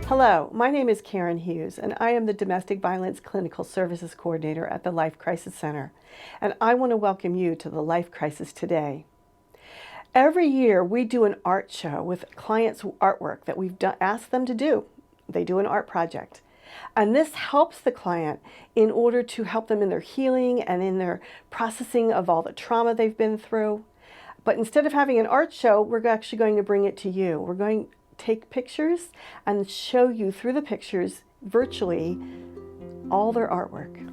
Hello, my name is Karen Hughes, and I am the Domestic Violence Clinical Services Coordinator at the Life Crisis Center, and I want to welcome you to the Life Crisis today. Every year we do an art show with clients' artwork that we've asked them to do. They do an art project. And this helps the client in order to help them in their healing and in their processing of all the trauma they've been through. But instead of having an art show, we're actually going to bring it to you. We're going to take pictures and show you through the pictures virtually all their artwork.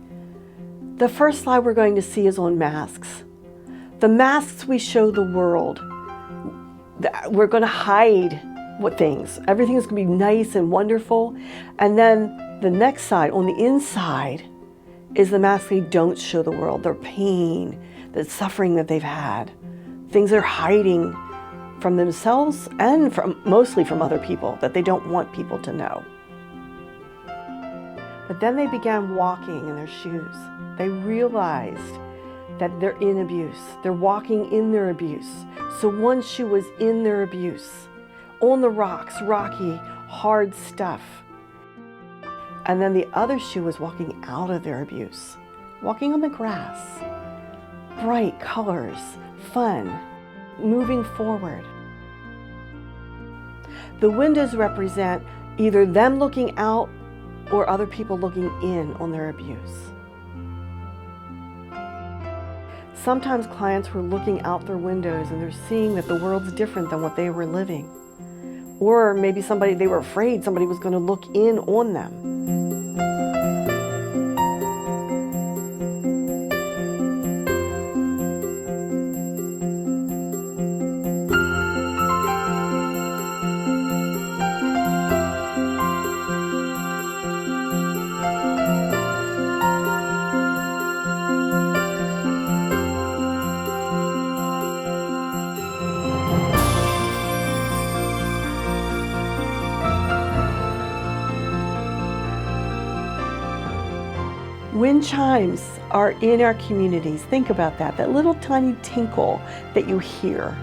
The first slide we're going to see is on masks. The masks we show the world. We're going to hide what things. Everything is going to be nice and wonderful. And then the next side, on the inside, is the mask they don't show the world. Their pain, the suffering that they've had. Things they're hiding from themselves and mostly from other people that they don't want people to know. But then they began walking in their shoes. They realized that they're in abuse. They're walking in their abuse. So one shoe was in their abuse, on the rocks, rocky, hard stuff. And then the other shoe was walking out of their abuse, walking on the grass, bright colors, fun, moving forward. The windows represent either them looking out or other people looking in on their abuse. Sometimes clients were looking out their windows and they're seeing that the world's different than what they were living. Or maybe they were afraid somebody was going to look in on them. Wind chimes are in our communities. Think about that little tiny tinkle that you hear.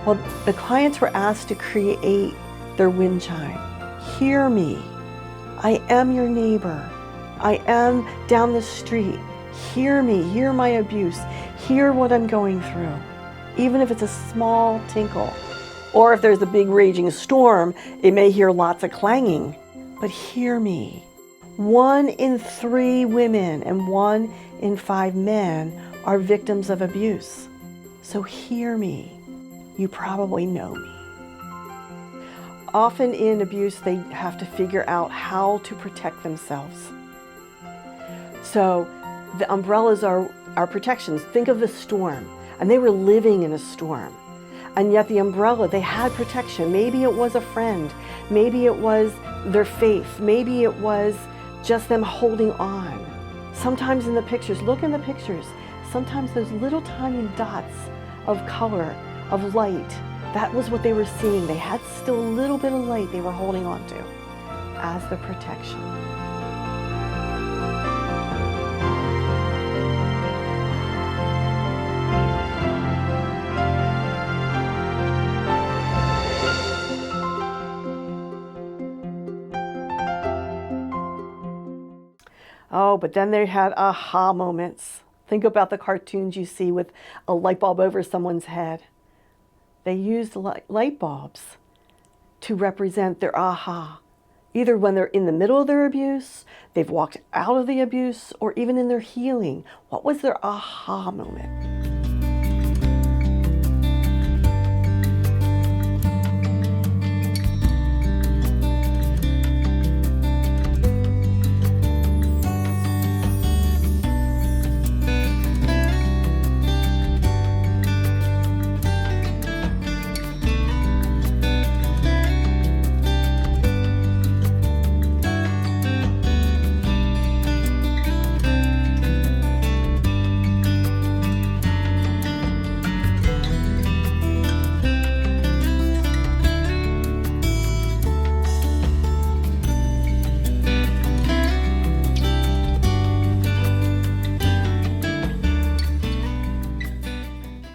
Well, the clients were asked to create their wind chime. Hear me. I am your neighbor. I am down the street. Hear me. Hear my abuse. Hear what I'm going through. Even if it's a small tinkle. Or if there's a big raging storm, it may hear lots of clanging. But hear me. 1 in 3 women and 1 in 5 men are victims of abuse. So hear me. You probably know me. Often in abuse, they have to figure out how to protect themselves. So the umbrellas are our protections. Think of the storm. And they were living in a storm. And yet the umbrella, they had protection. Maybe it was a friend. Maybe it was their faith. Maybe it was just them holding on. Sometimes in the pictures, look in the pictures, sometimes those little tiny dots of color, of light, that was what they were seeing. They had still a little bit of light they were holding on to as the protection. Oh, but then they had aha moments. Think about the cartoons you see with a light bulb over someone's head. They used light bulbs to represent their aha, either when they're in the middle of their abuse, they've walked out of the abuse, or even in their healing. What was their aha moment?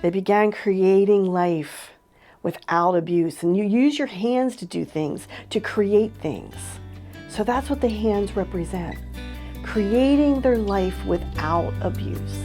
They began creating life without abuse. And you use your hands to do things, to create things. So that's what the hands represent, creating their life without abuse.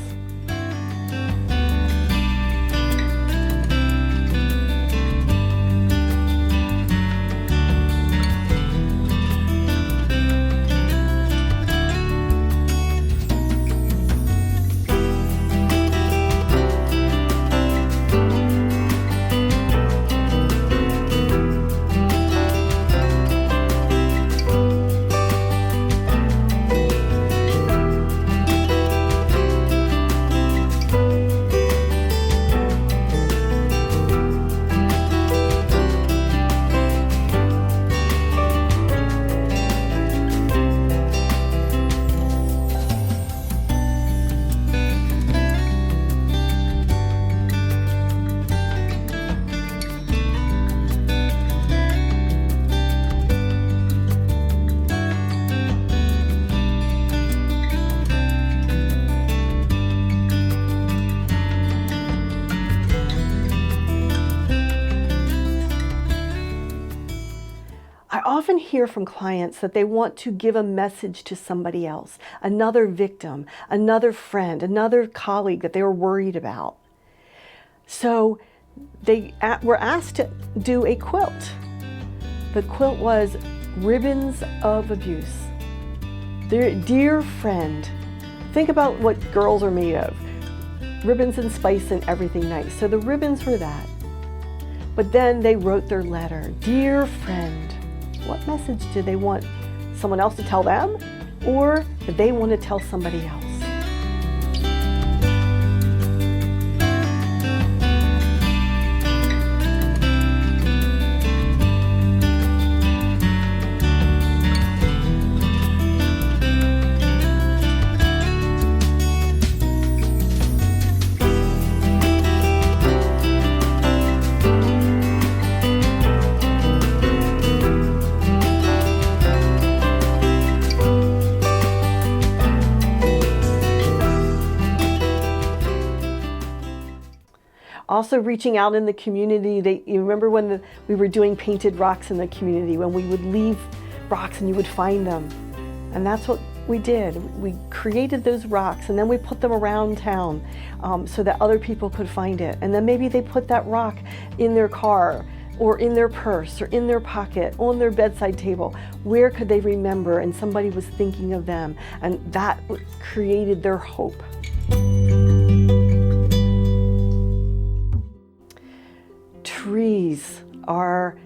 I often hear from clients that they want to give a message to somebody else, another victim, another friend, another colleague that they were worried about. So they were asked to do a quilt. The quilt was Ribbons of Abuse. Dear friend, think about what girls are made of. Ribbons and spice and everything nice. So the ribbons were that. But then they wrote their letter. Dear friend. What message do they want someone else to tell them, or do they want to tell somebody else? Also reaching out in the community. You remember when we were doing painted rocks in the community, when we would leave rocks and you would find them. And that's what we did. We created those rocks and then we put them around town so that other people could find it. And then maybe they put that rock in their car or in their purse or in their pocket, on their bedside table. Where could they remember? And somebody was thinking of them, and that created their hope. Trees are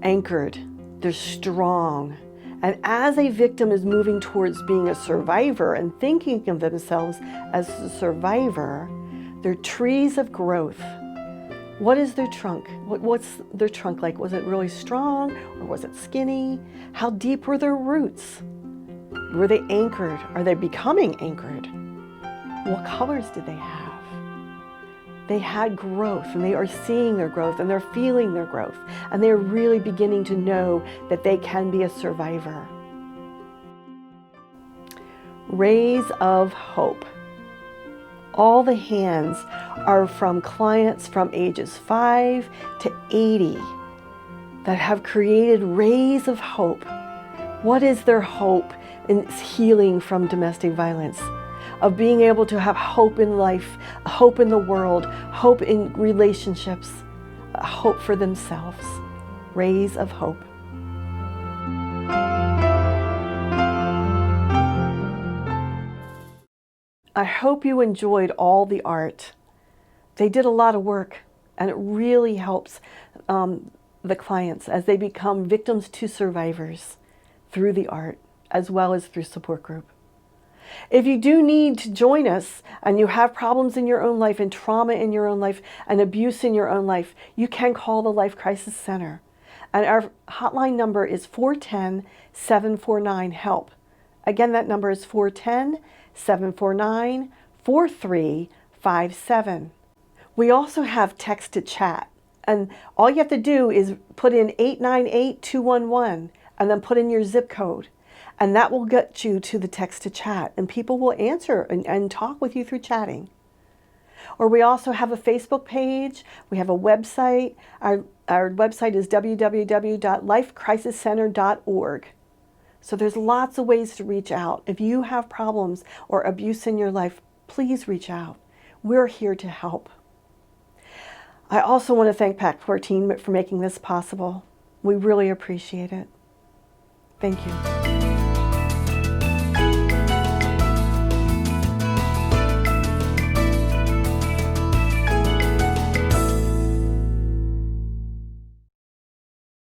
anchored, they're strong. And as a victim is moving towards being a survivor and thinking of themselves as a survivor, they're trees of growth. What is their trunk? What's their trunk like? Was it really strong or was it skinny? How deep were their roots? Were they anchored? Are they becoming anchored? What colors did they have? They had growth, and they are seeing their growth, and they're feeling their growth, and they're really beginning to know that they can be a survivor. Rays of hope. All the hands are from clients from ages 5 to 80 that have created rays of hope. What is their hope in healing from domestic violence? Of being able to have hope in life, hope in the world, hope in relationships, hope for themselves. Rays of hope. I hope you enjoyed all the art. They did a lot of work, and it really helps the clients as they become victims to survivors through the art, as well as through support group. If you do need to join us and you have problems in your own life and trauma in your own life and abuse in your own life, you can call the Life Crisis Center. And our hotline number is 410-749-HELP. Again, that number is 410-749-4357. We also have text to chat. And all you have to do is put in 898-211 and then put in your zip code. And that will get you to the text to chat, and people will answer and talk with you through chatting. Or we also have a Facebook page. We have a website. Our website is www.lifecrisiscenter.org. So there's lots of ways to reach out. If you have problems or abuse in your life, please reach out. We're here to help. I also want to thank PAC 14 for making this possible. We really appreciate it. Thank you.